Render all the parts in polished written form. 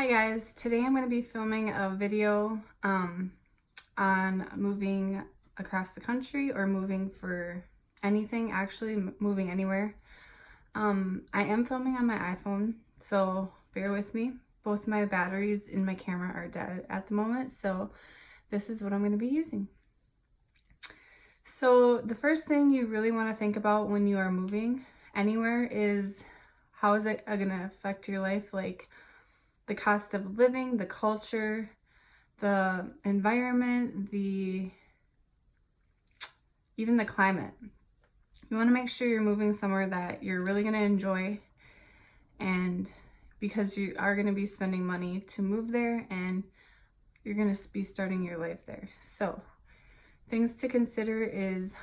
Hi guys, today I'm going to be filming a video on moving across the country or moving for anything, actually moving anywhere. I am filming on my iPhone, so bear with me. Both my batteries in my camera are dead at the moment, so this is what I'm going to be using. So the first thing you really want to think about when you are moving anywhere is how is it going to affect your life, like the cost of living, the culture, the environment, even the climate. You want to make sure you're moving somewhere that you're really going to enjoy, and because you are going to be spending money to move there and you're going to be starting your life there. So things to consider is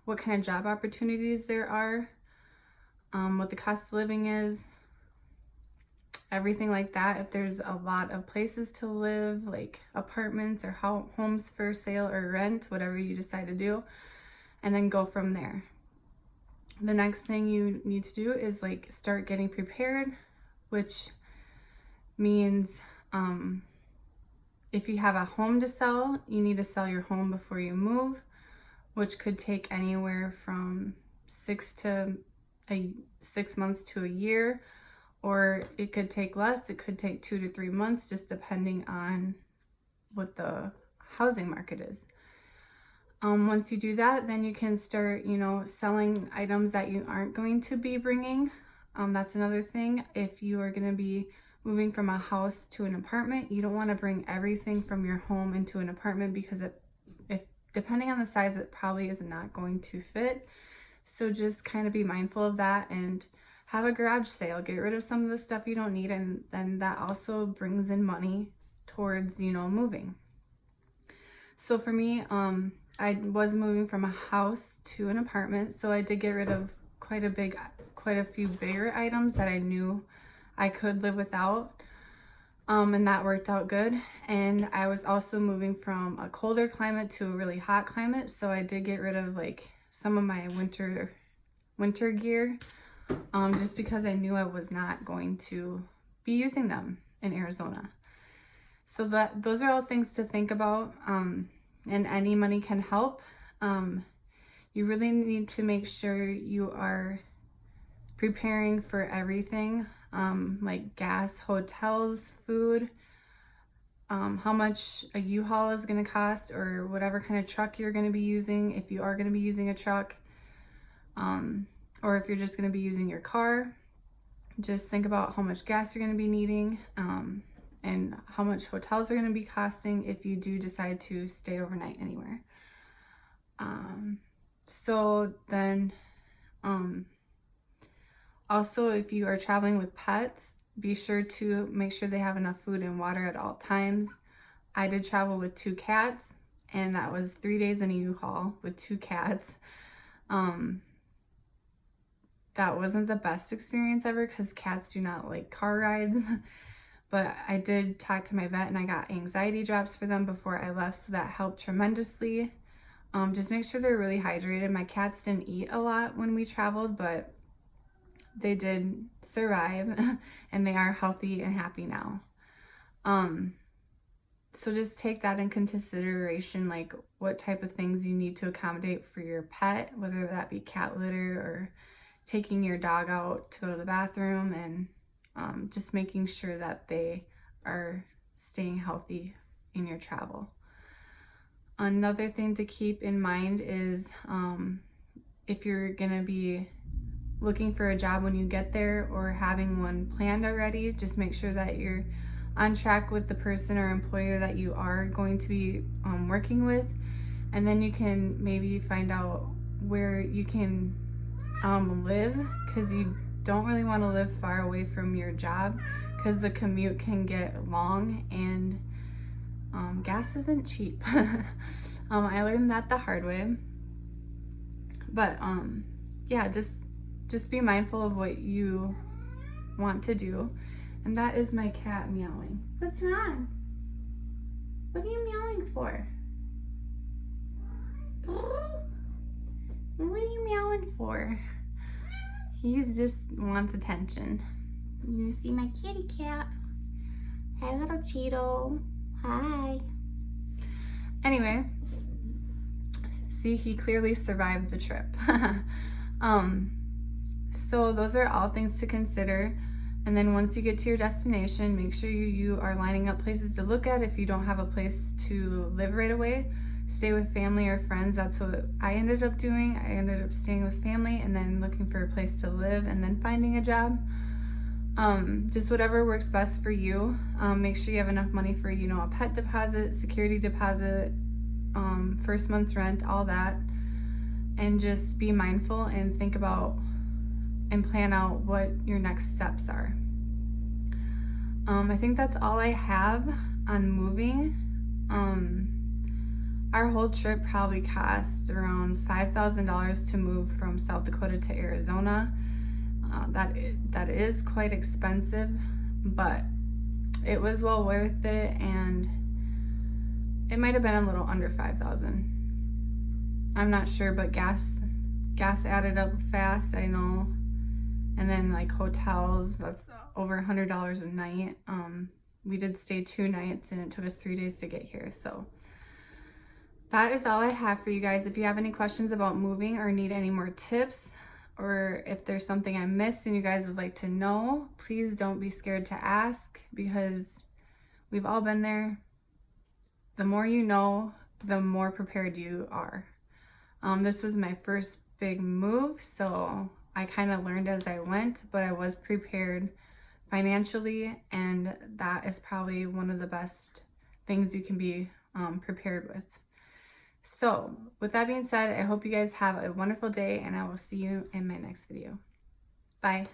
what kind of job opportunities there are, what the cost of living is, everything like that. If there's a lot of places to live, like apartments or homes for sale or rent, whatever you decide to do, and then go from there. The next thing you need to do is like start getting prepared, which means if you have a home to sell, you need to sell your home before you move, which could take anywhere from 6 months to a year, or it could take less. It could take 2 to 3 months, just depending on what the housing market is. Once you do that, then you can start, selling items that you aren't going to be bringing. That's another thing. If you are going to be moving from a house to an apartment, you don't want to bring everything from your home into an apartment, because if depending on the size, it probably is not going to fit. So just kind of be mindful of that and have a garage sale. Get rid of some of the stuff you don't need, and then that also brings in money towards, moving. So for me, I was moving from a house to an apartment, so I did get rid of quite a few bigger items that I knew I could live without, and that worked out good. And I was also moving from a colder climate to a really hot climate, so I did get rid of like some of my winter gear, just because I knew I was not going to be using them in Arizona. So those are all things to think about, and any money can help. You really need to make sure you are preparing for everything, like gas, hotels, food, how much a U-Haul is going to cost, or whatever kind of truck you're going to be using, if you are going to be using a truck, or if you're just going to be using your car. Just think about how much gas you're going to be needing, and how much hotels are going to be costing if you do decide to stay overnight anywhere. So then, also, if you are traveling with pets, be sure to make sure they have enough food and water at all times. I did travel with 2 cats, and that was 3 days in a U-Haul with 2 cats. That wasn't the best experience ever, because cats do not like car rides. But I did talk to my vet, and I got anxiety drops for them before I left, so that helped tremendously. Just make sure they're really hydrated. My cats didn't eat a lot when we traveled, but they did survive, and they are healthy and happy now. So just take that in consideration, like what type of things you need to accommodate for your pet, whether that be cat litter or taking your dog out to go to the bathroom, and just making sure that they are staying healthy in your travel. Another thing to keep in mind is if you're gonna be looking for a job when you get there, or having one planned already, just make sure that you're on track with the person or employer that you are going to be working with, and then you can maybe find out where you can live, because you don't really want to live far away from your job, because the commute can get long, and gas isn't cheap. I learned that the hard way. But yeah, just be mindful of what you want to do. And that is my cat meowing. What's wrong? What are you meowing for? What are you meowing for? He just wants attention. You see my kitty cat. Hello. up, Cheeto? Hi. Anyway, see, he clearly survived the trip. So those are all things to consider. And then once you get to your destination, make sure you are lining up places to look at. If you don't have a place to live right away, stay with family or friends. That's what I ended up doing. I ended up staying with family and then looking for a place to live and then finding a job. Just whatever works best for you. Make sure you have enough money for, a pet deposit, security deposit, first month's rent, all that. And just be mindful and think about and plan out what your next steps are. I think that's all I have on moving. Our whole trip probably cost around $5,000 to move from South Dakota to Arizona. That is quite expensive, but it was well worth it, and it might have been a little under 5,000. I'm not sure, but gas added up fast, I know. And then like hotels, that's over $100 a night. We did stay 2 nights and it took us 3 days to get here. So that is all I have for you guys. If you have any questions about moving or need any more tips, or if there's something I missed and you guys would like to know, please don't be scared to ask, because we've all been there. The more you know, the more prepared you are. This was my first big move, so I kind of learned as I went, but I was prepared financially, and that is probably one of the best things you can be prepared with. So with that being said, I hope you guys have a wonderful day, and I will see you in my next video. Bye.